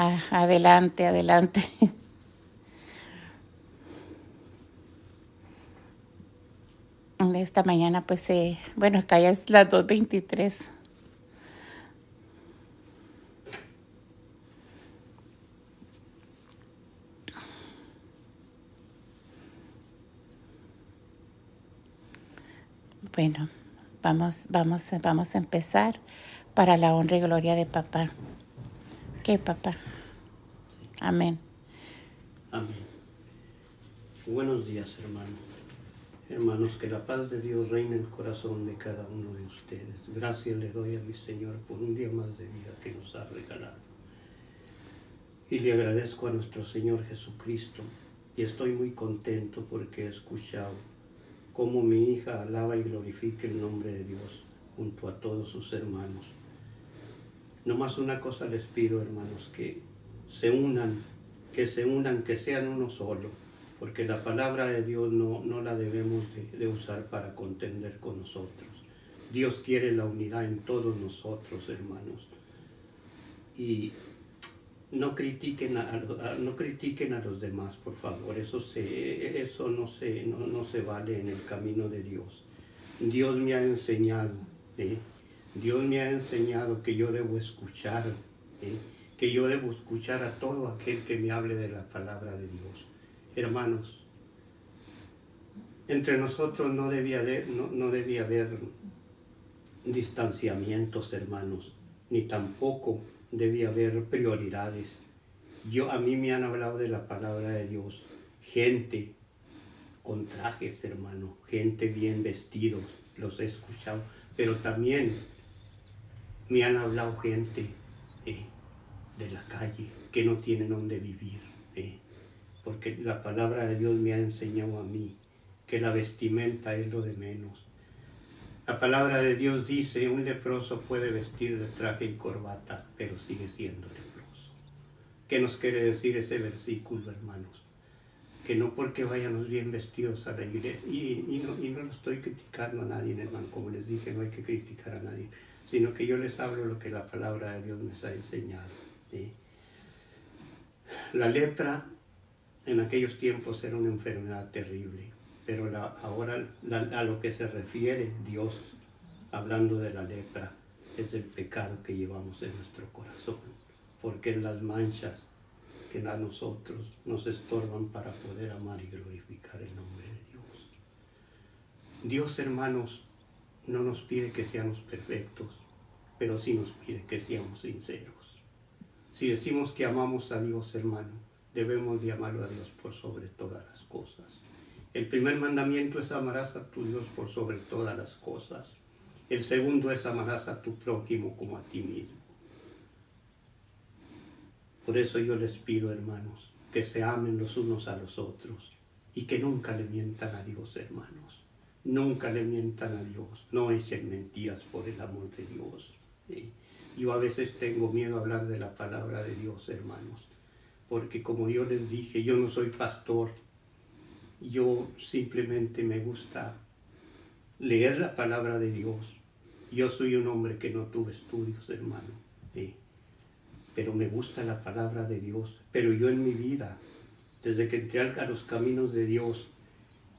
Adelante, adelante. Esta mañana pues, bueno, acá ya es las 2:23. Bueno, vamos a empezar para la honra y gloria de papá. ¿Qué, papá? Amén. Amén. Buenos días, hermanos. Hermanos, que la paz de Dios reine en el corazón de cada uno de ustedes. Gracias le doy a mi Señor por un día más de vida que nos ha regalado. Y le agradezco a nuestro Señor Jesucristo. Y estoy muy contento porque he escuchado cómo mi hija alaba y glorifica el nombre de Dios junto a todos sus hermanos. Nomás una cosa les pido, hermanos, que se unan, que sean uno solo, porque la palabra de Dios no la debemos de usar para contender con nosotros. Dios quiere la unidad en todos nosotros, hermanos. Y no critiquen a los demás, por favor. Eso no se vale en el camino de Dios. Dios me ha enseñado, Dios me ha enseñado que yo debo escuchar, que yo debo escuchar a todo aquel que me hable de la palabra de Dios. Hermanos, entre nosotros no debía haber distanciamientos, hermanos, ni tampoco debía haber prioridades. A mí me han hablado de la palabra de Dios, gente con trajes, hermano, gente bien vestidos, los he escuchado, pero también me han hablado gente de la calle que no tienen dónde vivir, porque la palabra de Dios me ha enseñado a mí que la vestimenta es lo de menos. La palabra de Dios dice, un leproso puede vestir de traje y corbata, pero sigue siendo leproso. ¿Qué nos quiere decir ese versículo, hermanos? Que no porque vayamos bien vestidos a la iglesia, y no lo estoy criticando a nadie, hermano, como les dije, no hay que criticar a nadie, sino que yo les hablo lo que la palabra de Dios nos ha enseñado. ¿Sí? La lepra en aquellos tiempos era una enfermedad terrible, pero ahora a lo que se refiere Dios, hablando de la lepra, es el pecado que llevamos en nuestro corazón, porque es las manchas que a nosotros nos estorban para poder amar y glorificar el nombre de Dios. Dios, hermanos, no nos pide que seamos perfectos, pero sí nos pide que seamos sinceros. Si decimos que amamos a Dios, hermano, debemos de amarlo a Dios por sobre todas las cosas. El primer mandamiento es amarás a tu Dios por sobre todas las cosas. El segundo es amarás a tu prójimo como a ti mismo. Por eso yo les pido, hermanos, que se amen los unos a los otros y que nunca le mientan a Dios, hermanos. Nunca le mientan a Dios. No echen mentiras por el amor de Dios. ¿Sí? Yo a veces tengo miedo a hablar de la palabra de Dios, hermanos, porque como yo les dije, yo no soy pastor. Yo simplemente me gusta leer la palabra de Dios. Yo soy un hombre que no tuve estudios, hermano. ¿Sí? Pero me gusta la palabra de Dios. Pero yo en mi vida, desde que entré a los caminos de Dios,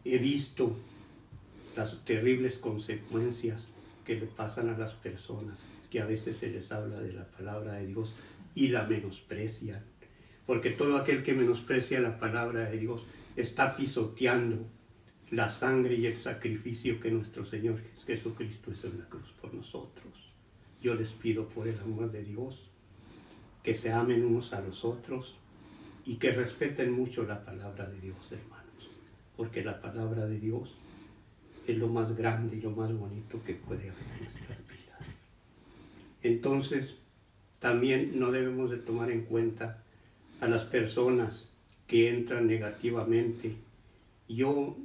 he visto las terribles consecuencias que le pasan a las personas, que a veces se les habla de la palabra de Dios y la menosprecian. Porque todo aquel que menosprecia la palabra de Dios está pisoteando la sangre y el sacrificio que nuestro Señor Jesucristo hizo en la cruz por nosotros. Yo les pido por el amor de Dios que se amen unos a los otros y que respeten mucho la palabra de Dios, hermanos, porque la palabra de Dios es lo más grande y lo más bonito que puede haber en nuestras vidas. Entonces, también no debemos de tomar en cuenta a las personas que entran negativamente. Yo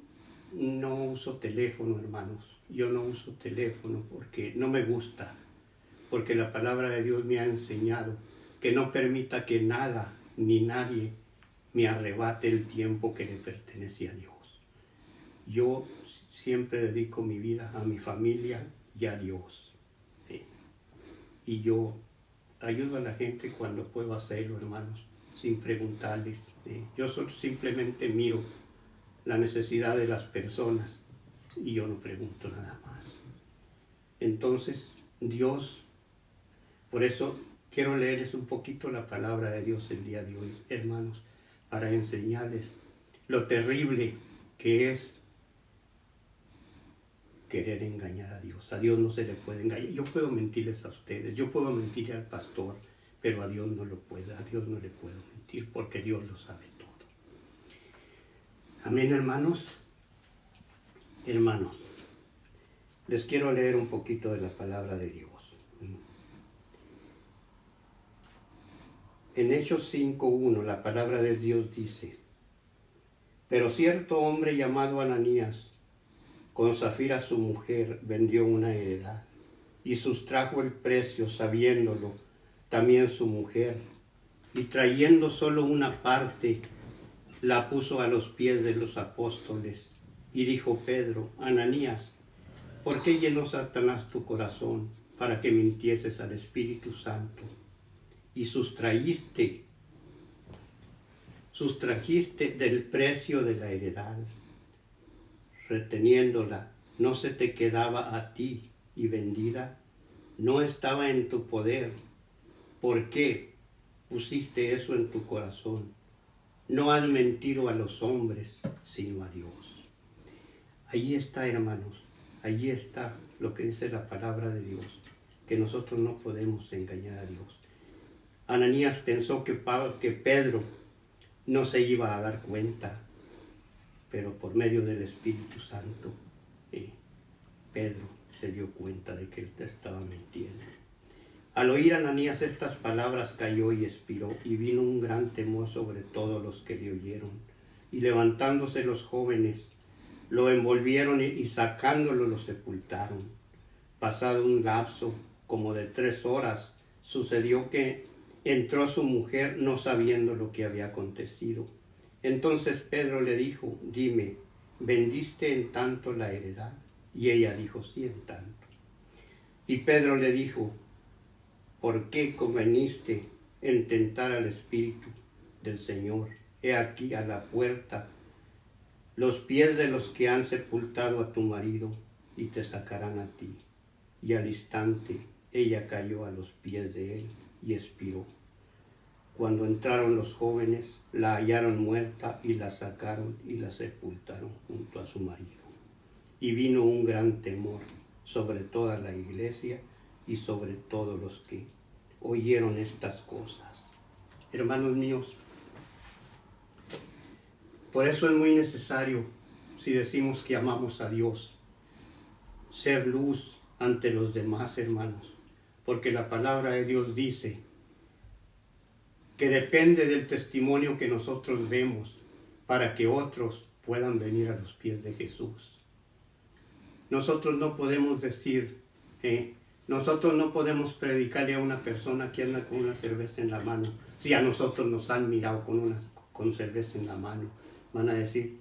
no uso teléfono, hermanos, yo no uso teléfono porque no me gusta, porque la palabra de Dios me ha enseñado que no permita que nada ni nadie me arrebate el tiempo que le pertenece a Dios. Yo siempre dedico mi vida a mi familia y a Dios. ¿Sí? Y yo ayudo a la gente cuando puedo hacerlo, hermanos, sin preguntarles. Yo simplemente miro la necesidad de las personas y yo no pregunto nada más. Entonces, Dios, por eso quiero leerles un poquito la palabra de Dios el día de hoy, hermanos, para enseñarles lo terrible que es querer engañar a Dios. A Dios no se le puede engañar. Yo puedo mentirles a ustedes, yo puedo mentirle al pastor, pero a Dios no lo puedo, a Dios no le puedo mentir porque Dios lo sabe todo. Amén, hermanos. Hermanos, les quiero leer un poquito de la palabra de Dios. En Hechos 5:1 la palabra de Dios dice: pero cierto hombre llamado Ananías, con Zafira su mujer, vendió una heredad y sustrajo el precio, sabiéndolo también su mujer, y trayendo solo una parte, la puso a los pies de los apóstoles. Y dijo Pedro: Ananías, ¿por qué llenó Satanás tu corazón para que mintieses al Espíritu Santo y sustrajiste del precio de la heredad, reteniéndola? ¿No se te quedaba a ti y vendida? ¿No estaba en tu poder? ¿Por qué pusiste eso en tu corazón? No has mentido a los hombres, sino a Dios. Allí está, hermanos, allí está lo que dice la palabra de Dios, que nosotros no podemos engañar a Dios. Ananías pensó que Pedro no se iba a dar cuenta, pero por medio del Espíritu Santo, Pedro se dio cuenta de que él estaba mintiendo. Al oír Ananías estas palabras, cayó y expiró, y vino un gran temor sobre todos los que le oyeron. Y levantándose los jóvenes, lo envolvieron y sacándolo lo sepultaron. Pasado un lapso como de 3 horas, sucedió que entró su mujer no sabiendo lo que había acontecido. Entonces Pedro le dijo: dime, ¿vendiste en tanto la heredad? Y ella dijo: sí, en tanto. Y Pedro le dijo: ¿por qué conveniste en tentar al Espíritu del Señor? He aquí a la puerta los pies de los que han sepultado a tu marido, y te sacarán a ti. Y al instante ella cayó a los pies de él y expiró. Cuando entraron los jóvenes, la hallaron muerta y la sacaron y la sepultaron junto a su marido. Y vino un gran temor sobre toda la iglesia y sobre todos los que oyeron estas cosas. Hermanos míos, por eso es muy necesario, si decimos que amamos a Dios, ser luz ante los demás, hermanos, porque la palabra de Dios dice que depende del testimonio que nosotros demos para que otros puedan venir a los pies de Jesús. Nosotros no podemos decir, nosotros no podemos predicarle a una persona que anda con una cerveza en la mano, si a nosotros nos han mirado con cerveza en la mano. Van a decir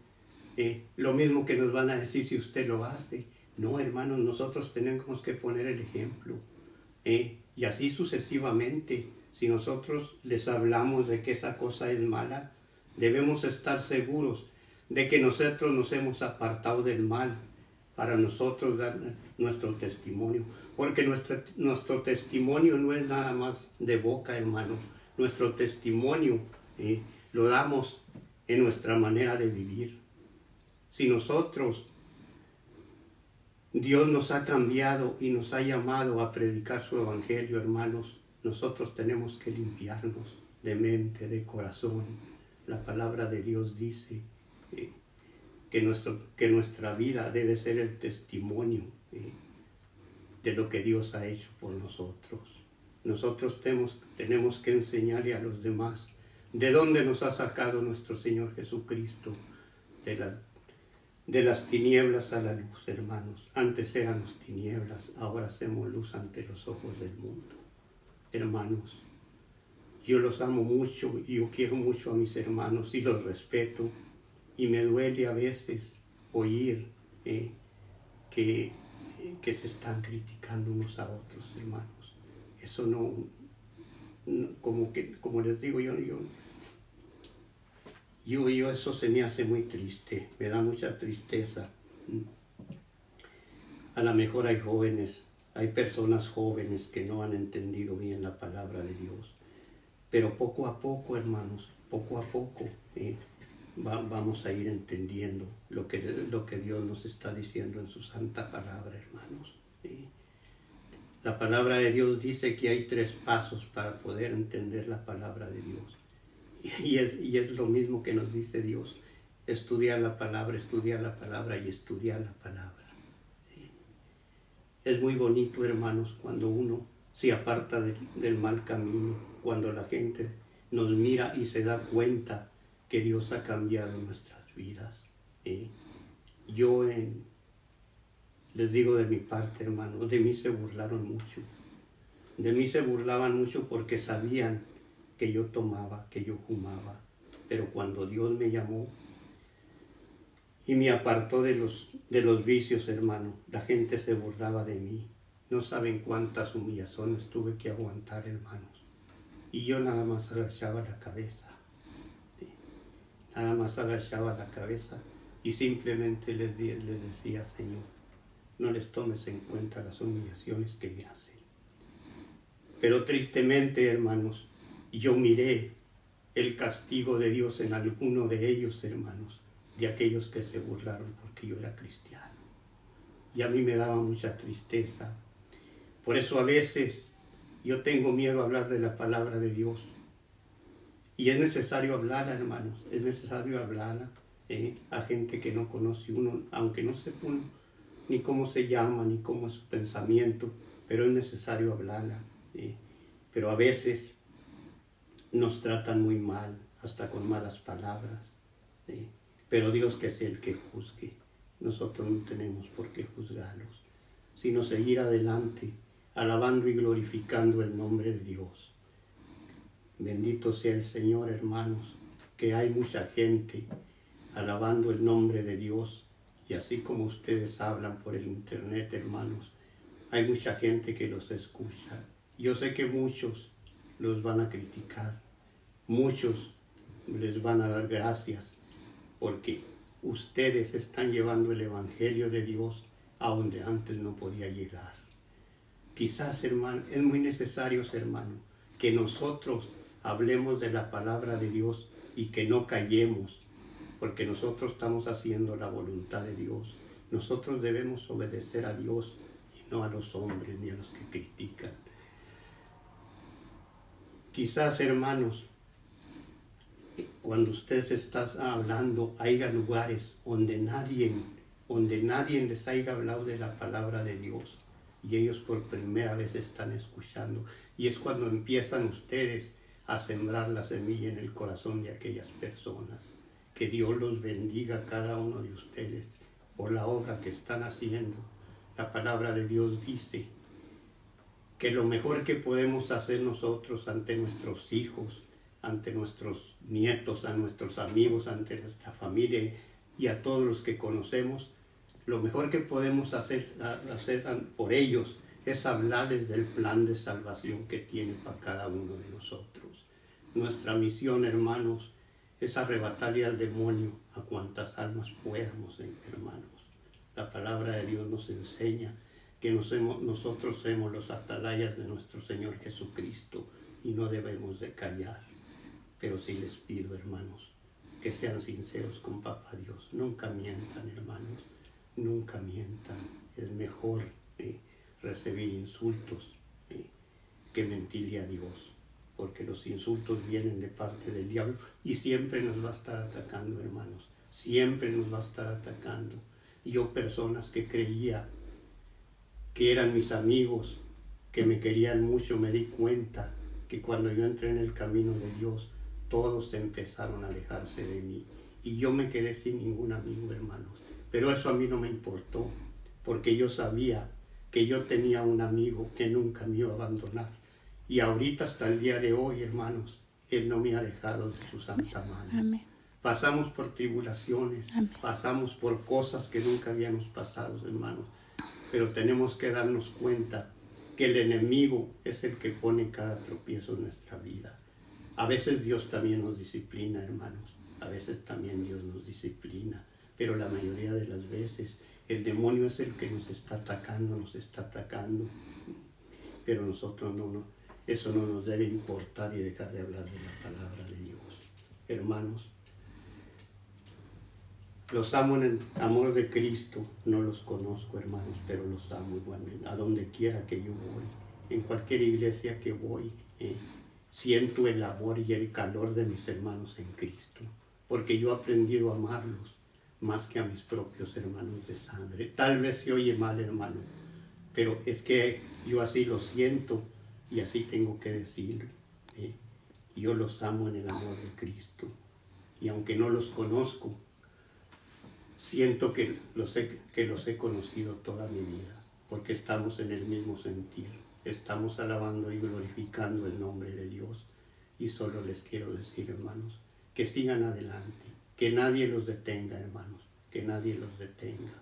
lo mismo que nos van a decir si usted lo hace. No, hermanos, nosotros tenemos que poner el ejemplo. Y así sucesivamente, si nosotros les hablamos de que esa cosa es mala, debemos estar seguros de que nosotros nos hemos apartado del mal para nosotros dar nuestro testimonio. Porque nuestro testimonio no es nada más de boca, hermanos. Nuestro testimonio lo damos en nuestra manera de vivir. Si nosotros, Dios nos ha cambiado y nos ha llamado a predicar su evangelio, hermanos, nosotros tenemos que limpiarnos de mente, de corazón. La palabra de Dios dice que nuestra vida debe ser el testimonio de lo que Dios ha hecho por nosotros. Nosotros tenemos que enseñarle a los demás de dónde nos ha sacado nuestro Señor Jesucristo, de las tinieblas a la luz, hermanos. Antes éramos tinieblas, ahora hacemos luz ante los ojos del mundo. Hermanos, yo los amo mucho y yo quiero mucho a mis hermanos y los respeto, y me duele a veces oír que se están criticando unos a otros, hermanos. Eso como les digo, yo eso se me hace muy triste, me da mucha tristeza. A lo mejor hay jóvenes, hay personas jóvenes que no han entendido bien la palabra de Dios, pero poco a poco, hermanos, poco a poco vamos a ir entendiendo lo que Dios nos está diciendo en su santa palabra, hermanos. La palabra de Dios dice que hay 3 pasos para poder entender la palabra de Dios. Y es lo mismo que nos dice Dios: estudiar la palabra y estudiar la palabra. Es muy bonito, hermanos, cuando uno se aparta del mal camino, cuando la gente nos mira y se da cuenta que Dios ha cambiado nuestras vidas. Yo les digo de mi parte, hermanos, de mí se burlaron mucho. De mí se burlaban mucho porque sabían que yo tomaba, que yo fumaba. Pero cuando Dios me llamó y me apartó de los vicios, hermano, la gente se burlaba de mí. No saben cuántas humillaciones tuve que aguantar, hermanos. Y yo nada más agachaba la cabeza. ¿Sí? Nada más agachaba la cabeza y simplemente les decía: Señor, no les tomes en cuenta las humillaciones que me hacen. Pero tristemente, hermanos, yo miré el castigo de Dios en alguno de ellos, hermanos, de aquellos que se burlaron porque yo era cristiano. Y a mí me daba mucha tristeza. Por eso a veces yo tengo miedo a hablar de la palabra de Dios. Y es necesario hablarla, hermanos, es necesario hablarla a gente que no conoce uno, aunque no sepa uno ni cómo se llama, ni cómo es su pensamiento, pero es necesario hablarla. Pero a veces nos tratan muy mal, hasta con malas palabras. Pero Dios que es el que juzgue. Nosotros no tenemos por qué juzgarlos, sino seguir adelante, alabando y glorificando el nombre de Dios. Bendito sea el Señor, hermanos, que hay mucha gente alabando el nombre de Dios. Y así como ustedes hablan por el internet, hermanos, hay mucha gente que los escucha. Yo sé que muchos los van a criticar, muchos les van a dar gracias, porque ustedes están llevando el Evangelio de Dios a donde antes no podía llegar. Quizás, hermano, es muy necesario, hermano, que nosotros hablemos de la palabra de Dios y que no callemos, porque nosotros estamos haciendo la voluntad de Dios. Nosotros debemos obedecer a Dios y no a los hombres ni a los que critican. Quizás, hermanos, cuando usted está hablando, haya lugares donde nadie les haya hablado de la palabra de Dios y ellos por primera vez están escuchando. Y es cuando empiezan ustedes a sembrar la semilla en el corazón de aquellas personas. Que Dios los bendiga a cada uno de ustedes por la obra que están haciendo. La palabra de Dios dice que lo mejor que podemos hacer nosotros ante nuestros hijos, ante nuestros nietos, a nuestros amigos, ante nuestra familia y a todos los que conocemos, lo mejor que podemos hacer por ellos es hablarles del plan de salvación que tiene para cada uno de nosotros. Nuestra misión, hermanos, es arrebatarle al demonio a cuantas almas podamos, hermanos. La palabra de Dios nos enseña que nosotros somos los atalayas de nuestro Señor Jesucristo y no debemos de callar. Pero sí les pido, hermanos, que sean sinceros con Papá Dios. Nunca mientan, hermanos, nunca mientan. Es mejor recibir insultos que mentirle a Dios, porque los insultos vienen de parte del diablo y siempre nos va a estar atacando, hermanos, siempre nos va a estar atacando. Yo, personas que creía que eran mis amigos, que me querían mucho, me di cuenta que cuando yo entré en el camino de Dios, todos empezaron a alejarse de mí y yo me quedé sin ningún amigo, hermanos. Pero eso a mí no me importó, porque yo sabía que yo tenía un amigo que nunca me iba a abandonar. Y ahorita hasta el día de hoy, hermanos, Él no me ha dejado de su santa mano. Amén. Pasamos por tribulaciones, Amén. pasamos por cosas que nunca habíamos pasado, hermanos. Pero tenemos que darnos cuenta que el enemigo es el que pone cada tropiezo en nuestra vida. A veces Dios también nos disciplina, hermanos. A veces también Dios nos disciplina. Pero la mayoría de las veces el demonio es el que nos está atacando. Pero nosotros eso no nos debe importar y dejar de hablar de la palabra de Dios. Hermanos, los amo en el amor de Cristo. No los conozco, hermanos, pero los amo igualmente. A donde quiera que yo voy, en cualquier iglesia que voy, siento el amor y el calor de mis hermanos en Cristo, porque yo he aprendido a amarlos más que a mis propios hermanos de sangre. Tal vez se oye mal, hermano, pero es que yo así lo siento y así tengo que decirlo. Yo los amo en el amor de Cristo, y aunque no los conozco, siento que los he conocido toda mi vida, porque estamos en el mismo sentir. Estamos alabando y glorificando el nombre de Dios. Y solo les quiero decir, hermanos, que sigan adelante, que nadie los detenga, hermanos, que nadie los detenga,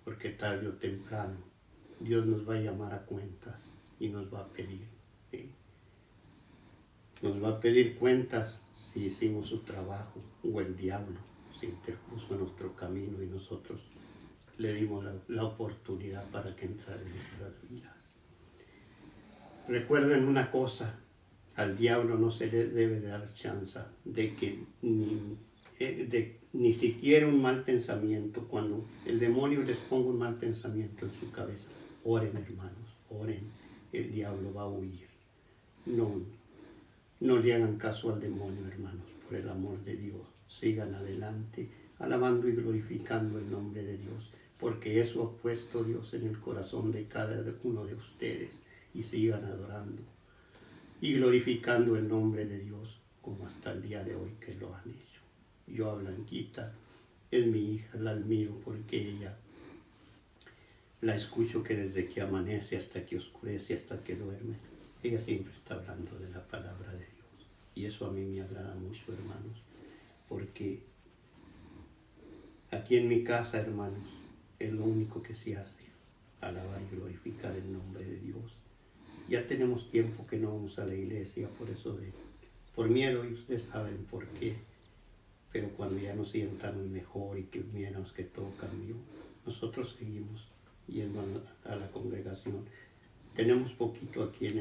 porque tarde o temprano Dios nos va a llamar a cuentas y nos va a pedir. Nos va a pedir cuentas si hicimos su trabajo, o el diablo se interpuso en nuestro camino y nosotros le dimos la oportunidad para que entrara en nuestras vidas. Recuerden una cosa, al diablo no se le debe dar chance de que ni siquiera un mal pensamiento. Cuando el demonio les ponga un mal pensamiento en su cabeza, oren, hermanos, oren, el diablo va a huir. No le hagan caso al demonio, hermanos, por el amor de Dios. Sigan adelante, alabando y glorificando el nombre de Dios, porque eso ha puesto Dios en el corazón de cada uno de ustedes. Y sigan adorando y glorificando el nombre de Dios, como hasta el día de hoy que lo han hecho. Yo a Blanquita, es mi hija, la admiro porque ella la escucho que desde que amanece hasta que oscurece, hasta que duerme, ella siempre está hablando de la palabra de Dios. Y eso a mí me agrada mucho, hermanos, porque aquí en mi casa, hermanos, es lo único que se hace, alabar y glorificar el nombre de Dios. Ya tenemos tiempo que no vamos a la iglesia, por miedo, y ustedes saben por qué. Pero cuando ya nos sientan mejor y que viéramos que todo cambió, nosotros seguimos yendo a la congregación. Tenemos poquito aquí en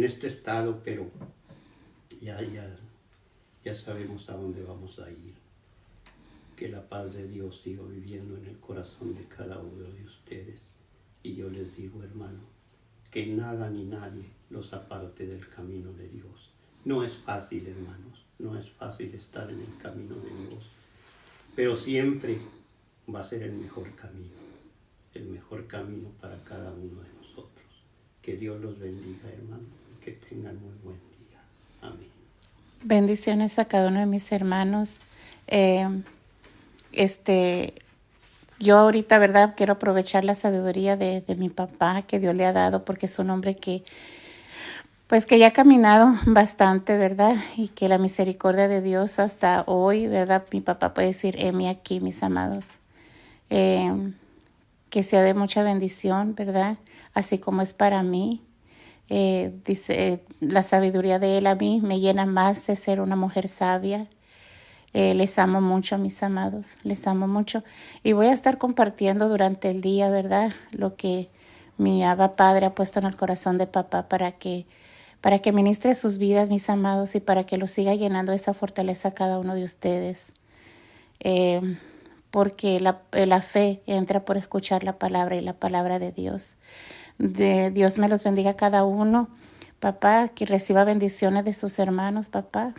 este estado, pero ya sabemos a dónde vamos a ir. Que la paz de Dios siga viviendo en el corazón de cada uno de ustedes. Y yo les digo, hermano, que nada ni nadie los aparte del camino de Dios. No es fácil, hermanos, no es fácil estar en el camino de Dios, pero siempre va a ser el mejor camino para cada uno de nosotros. Que Dios los bendiga, hermanos, que tengan muy buen día. Amén. Bendiciones a cada uno de mis hermanos. Yo ahorita, ¿verdad? Quiero aprovechar la sabiduría de mi papá que Dios le ha dado, porque es un hombre que ya ha caminado bastante, ¿verdad? Y que la misericordia de Dios hasta hoy, ¿verdad? Mi papá puede decir, heme aquí, mis amados. Que sea de mucha bendición, ¿verdad? Así como es para mí. Dice, la sabiduría de él a mí me llena más de ser una mujer sabia. Les amo mucho, mis amados, les amo mucho. Y voy a estar compartiendo durante el día, ¿verdad? Lo que mi Abba Padre ha puesto en el corazón de papá para que ministre sus vidas, mis amados, y para que lo siga llenando esa fortaleza a cada uno de ustedes. Porque la fe entra por escuchar la palabra y la palabra de Dios. Dios me los bendiga a cada uno. Papá, que reciba bendiciones de sus hermanos, papá.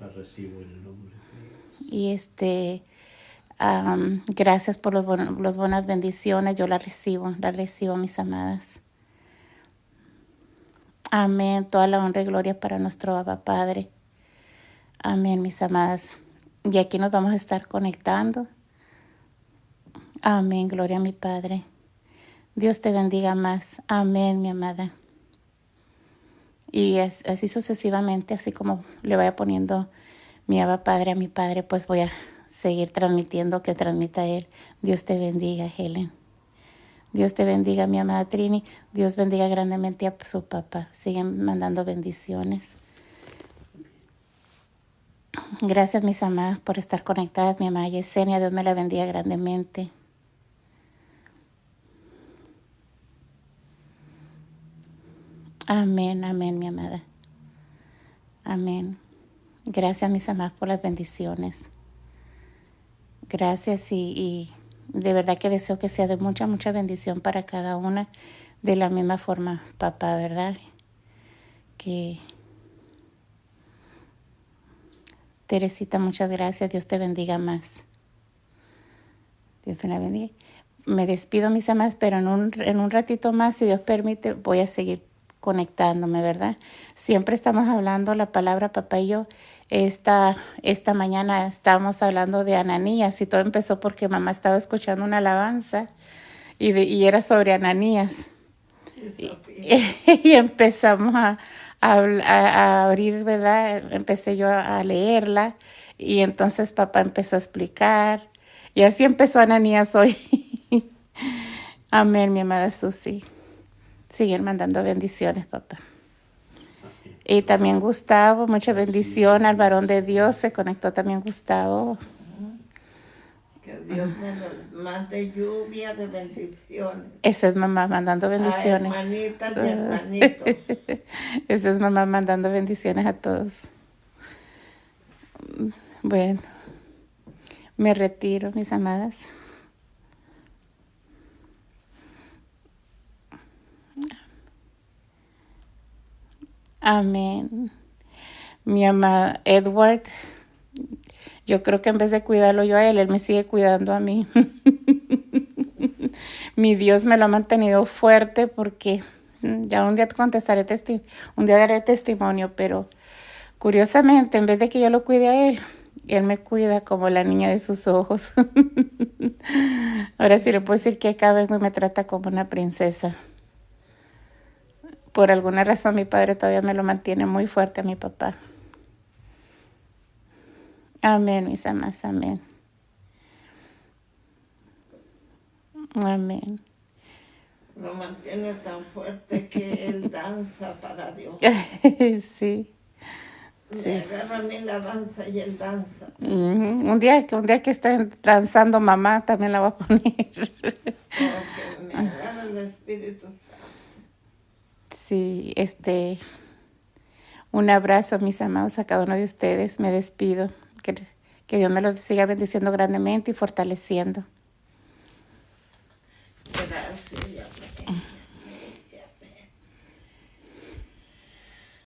La recibo en el nombre de Dios. Y gracias por las buenas bendiciones. Yo las recibo, mis amadas. Amén. Toda la honra y gloria para nuestro Abba Padre. Amén, mis amadas. Y aquí nos vamos a estar conectando. Amén. Gloria a mi Padre. Dios te bendiga más. Amén, mi amada. Y así sucesivamente, así como le vaya poniendo mi Abba Padre a mi Padre, pues voy a seguir transmitiendo, que transmita Él. Dios te bendiga, Helen. Dios te bendiga, mi amada Trini. Dios bendiga grandemente a su papá. Siguen mandando bendiciones. Gracias, mis amadas, por estar conectadas. Mi amada Yesenia, Dios me la bendiga grandemente. Amén, amén, mi amada. Amén. Gracias, mis amadas, por las bendiciones. Gracias y de verdad que deseo que sea de mucha, mucha bendición para cada una. De la misma forma, papá, ¿verdad? Que Teresita, muchas gracias. Dios te bendiga más. Dios me la bendiga. Me despido, mis amadas, pero en un ratito más, si Dios permite, voy a seguir conectándome, ¿verdad? Siempre estamos hablando la palabra, papá y yo. Esta mañana estábamos hablando de Ananías y todo empezó porque mamá estaba escuchando una alabanza y era sobre Ananías. Y empezamos a abrir, ¿verdad? Empecé yo a leerla y entonces papá empezó a explicar y así empezó Ananías hoy. Amén, mi amada Susi. Siguen mandando bendiciones, papá. Y también Gustavo, mucha bendición al varón de Dios. Se conectó también Gustavo. Que Dios me mande lluvia de bendiciones. Esa es mamá mandando bendiciones. A hermanitas y hermanitos. Esa es mamá mandando bendiciones a todos. Bueno, me retiro, mis amadas. Amén. Mi amado Edward, yo creo que en vez de cuidarlo yo a él me sigue cuidando a mí. Mi Dios me lo ha mantenido fuerte porque ya un día contestaré un día daré testimonio, pero curiosamente, en vez de que yo lo cuide a él me cuida como la niña de sus ojos. Ahora sí le puedo decir que acá vengo y me trata como una princesa. Por alguna razón mi padre todavía me lo mantiene muy fuerte a mi papá. Amén, mis amas, amén. Amén. Lo mantiene tan fuerte que él danza para Dios. Sí. Me agarra a mí la danza y él danza. Un día que estén danzando mamá también la va a poner. Porque me agarra el Espíritu Santo. Sí, un abrazo, mis amados, a cada uno de ustedes. Me despido. Que Dios me los siga bendiciendo grandemente y fortaleciendo.